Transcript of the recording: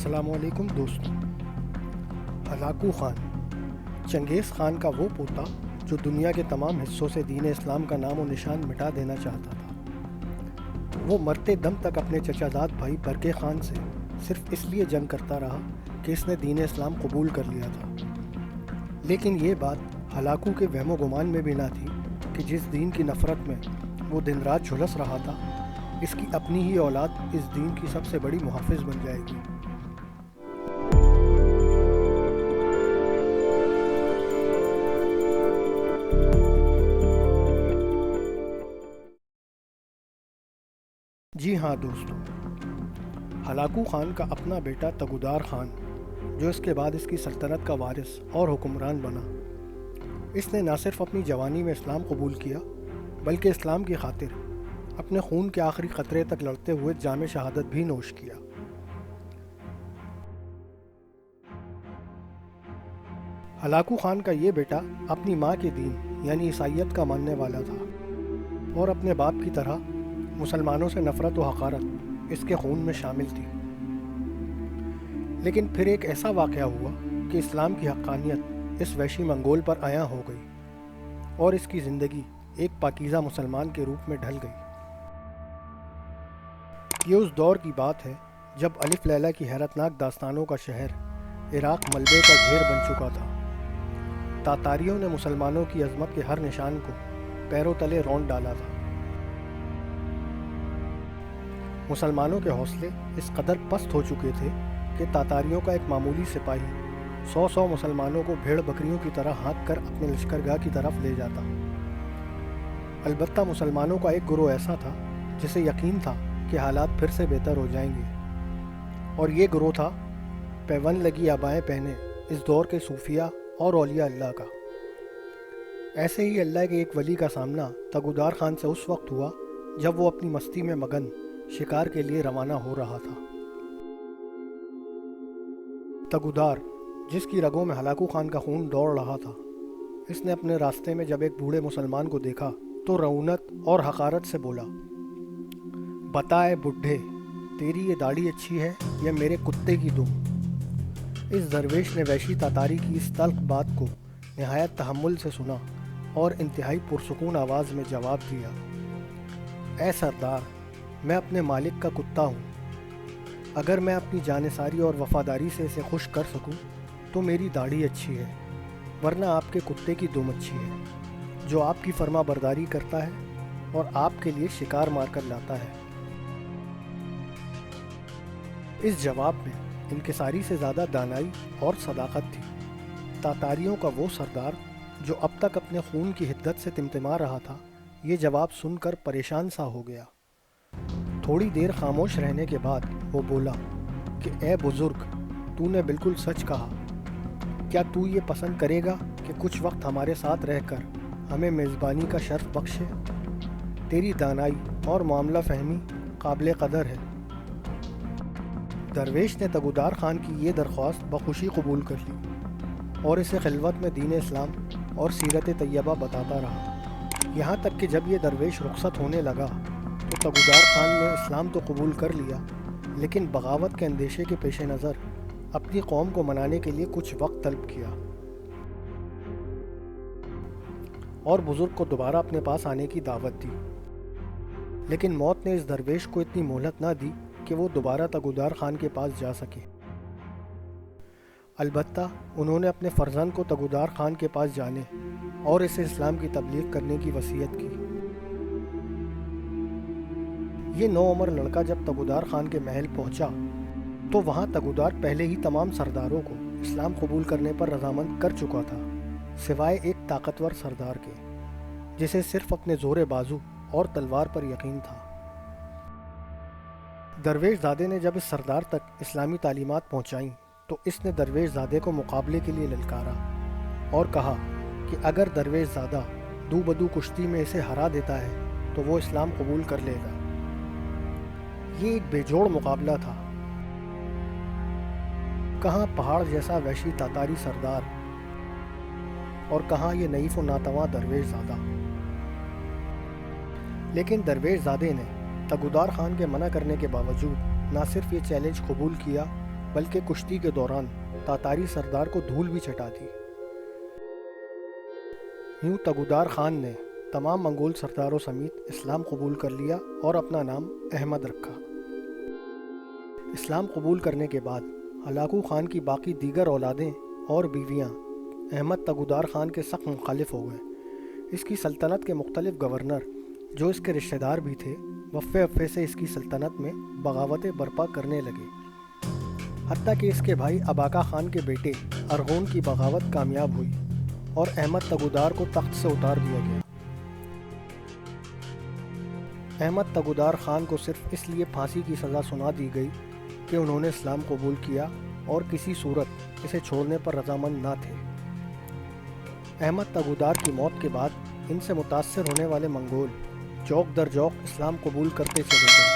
السلام علیکم دوستوں۔ ہلاکو خان چنگیز خان کا وہ پوتا جو دنیا کے تمام حصوں سے دین اسلام کا نام و نشان مٹا دینا چاہتا تھا۔ وہ مرتے دم تک اپنے چچا زاد بھائی برقے خان سے صرف اس لیے جنگ کرتا رہا کہ اس نے دین اسلام قبول کر لیا تھا، لیکن یہ بات ہلاکو کے وہم و گمان میں بھی نہ تھی کہ جس دین کی نفرت میں وہ دن رات جھلس رہا تھا، اس کی اپنی ہی اولاد اس دین کی سب سے بڑی محافظ بن جائے گی۔ جی ہاں دوستو، ہلاکو خان کا اپنا بیٹا تگودار خان، جو اس کے بعد اس کی سلطنت کا وارث اور حکمران بنا، اس نے نہ صرف اپنی جوانی میں اسلام قبول کیا بلکہ اسلام کی خاطر اپنے خون کے آخری قطرے تک لڑتے ہوئے جام شہادت بھی نوش کیا۔ ہلاکو خان کا یہ بیٹا اپنی ماں کے دین یعنی عیسائیت کا ماننے والا تھا اور اپنے باپ کی طرح مسلمانوں سے نفرت و حقارت اس کے خون میں شامل تھی۔ لیکن پھر ایک ایسا واقعہ ہوا کہ اسلام کی حقانیت اس وحشی منگول پر عیاں ہو گئی اور اس کی زندگی ایک پاکیزہ مسلمان کے روپ میں ڈھل گئی۔ یہ اس دور کی بات ہے جب الف لیلہ کی حیرتناک داستانوں کا شہر عراق ملبے کا ڈھیر بن چکا تھا۔ تاتاریوں نے مسلمانوں کی عظمت کے ہر نشان کو پیروں تلے رونڈ ڈالا تھا۔ مسلمانوں کے حوصلے اس قدر پست ہو چکے تھے کہ تاتاریوں کا ایک معمولی سپاہی 100 مسلمانوں کو بھیڑ بکریوں کی طرح ہانک کر اپنے لشکرگاہ کی طرف لے جاتا۔ البتہ مسلمانوں کا ایک گروہ ایسا تھا جسے یقین تھا کہ حالات پھر سے بہتر ہو جائیں گے، اور یہ گروہ تھا پیون لگی آبائیں پہنے اس دور کے صوفیہ اور اولیاء اللہ کا۔ ایسے ہی اللہ کے ایک ولی کا سامنا تگودار خان سے اس وقت ہوا جب وہ اپنی مستی میں مگن شکار کے لیے روانہ ہو رہا تھا۔ تگودار، جس کی رگوں میں ہلاکو خان کا خون دوڑ رہا تھا، اس نے اپنے راستے میں جب ایک بوڑھے مسلمان کو دیکھا تو رعونت اور حقارت سے بولا، بتا اے بڈھے، تیری یہ داڑھی اچھی ہے یا میرے کتے کی دم؟ اس درویش نے وحشی تاتاری کی اس تلخ بات کو نہایت تحمل سے سنا اور انتہائی پرسکون آواز میں جواب دیا، اے سردار، میں اپنے مالک کا کتا ہوں۔ اگر میں اپنی جانثاری اور وفاداری سے اسے خوش کر سکوں تو میری داڑھی اچھی ہے، ورنہ آپ کے کتے کی دم اچھی ہے، جو آپ کی فرما برداری کرتا ہے اور آپ کے لیے شکار مار کر لاتا ہے۔ اس جواب میں انکساری سے زیادہ دانائی اور صداقت تھی۔ تاتاریوں کا وہ سردار جو اب تک اپنے خون کی حدت سے تمتما رہا تھا، یہ جواب سن کر پریشان سا ہو گیا۔ تھوڑی دیر خاموش رہنے کے بعد وہ بولا کہ اے بزرگ، تو نے بالکل سچ کہا۔ کیا تو یہ پسند کرے گا کہ کچھ وقت ہمارے ساتھ رہ کر ہمیں میزبانی کا شرف بخشے؟ تیری دانائی اور معاملہ فہمی قابل قدر ہے۔ درویش نے تگودار خان کی یہ درخواست بخوشی قبول کر لی اور اسے خلوت میں دین اسلام اور سیرت طیبہ بتاتا رہا، یہاں تک کہ جب یہ درویش رخصت ہونے لگا تو تگودار خان نے اسلام تو قبول کر لیا، لیکن بغاوت کے اندیشے کے پیش نظر اپنی قوم کو منانے کے لیے کچھ وقت طلب کیا اور بزرگ کو دوبارہ اپنے پاس آنے کی دعوت دی۔ لیکن موت نے اس درویش کو اتنی مہلت نہ دی کہ وہ دوبارہ تگودار خان کے پاس جا سکے۔ البتہ انہوں نے اپنے فرزند کو تگودار خان کے پاس جانے اور اسے اسلام کی تبلیغ کرنے کی وصیت کی۔ یہ نوعمر لڑکا جب تگودار خان کے محل پہنچا تو وہاں تگودار پہلے ہی تمام سرداروں کو اسلام قبول کرنے پر رضامند کر چکا تھا، سوائے ایک طاقتور سردار کے جسے صرف اپنے زور بازو اور تلوار پر یقین تھا۔ درویش زادے نے جب اس سردار تک اسلامی تعلیمات پہنچائیں تو اس نے درویش زادے کو مقابلے کے لیے للکارا اور کہا کہ اگر درویش زادہ دو بدو کشتی میں اسے ہرا دیتا ہے تو وہ اسلام قبول کر لے گا۔ یہ ایک بے جوڑ مقابلہ تھا، کہاں پہاڑ جیسا وحشی تاتاری سردار اور کہاں یہ نحیف و ناتواں درویش زادہ۔ لیکن درویش زادے نے تگودار خان کے منع کرنے کے باوجود نہ صرف یہ چیلنج قبول کیا بلکہ کشتی کے دوران تاتاری سردار کو دھول بھی چٹا دی۔ یوں تگودار خان نے تمام منگول سرداروں سمیت اسلام قبول کر لیا اور اپنا نام احمد رکھا۔ اسلام قبول کرنے کے بعد ہلاکو خان کی باقی دیگر اولادیں اور بیویاں احمد تگودار خان کے سخت مخالف ہو گئے۔ اس کی سلطنت کے مختلف گورنر جو اس کے رشتہ دار بھی تھے وفے سے اس کی سلطنت میں بغاوتیں برپا کرنے لگے، حتیٰ کہ اس کے بھائی اباقا خان کے بیٹے ارغون کی بغاوت کامیاب ہوئی اور احمد تگودار کو تخت سے اتار دیا گیا۔ احمد تگودار خان کو صرف اس لیے پھانسی کی سزا سنا دی گئی کہ انہوں نے اسلام قبول کیا اور کسی صورت اسے چھوڑنے پر رضامند نہ تھے۔ احمد تگودار کی موت کے بعد ان سے متاثر ہونے والے منگول جوک در جوک اسلام قبول کرتے چلے گئے۔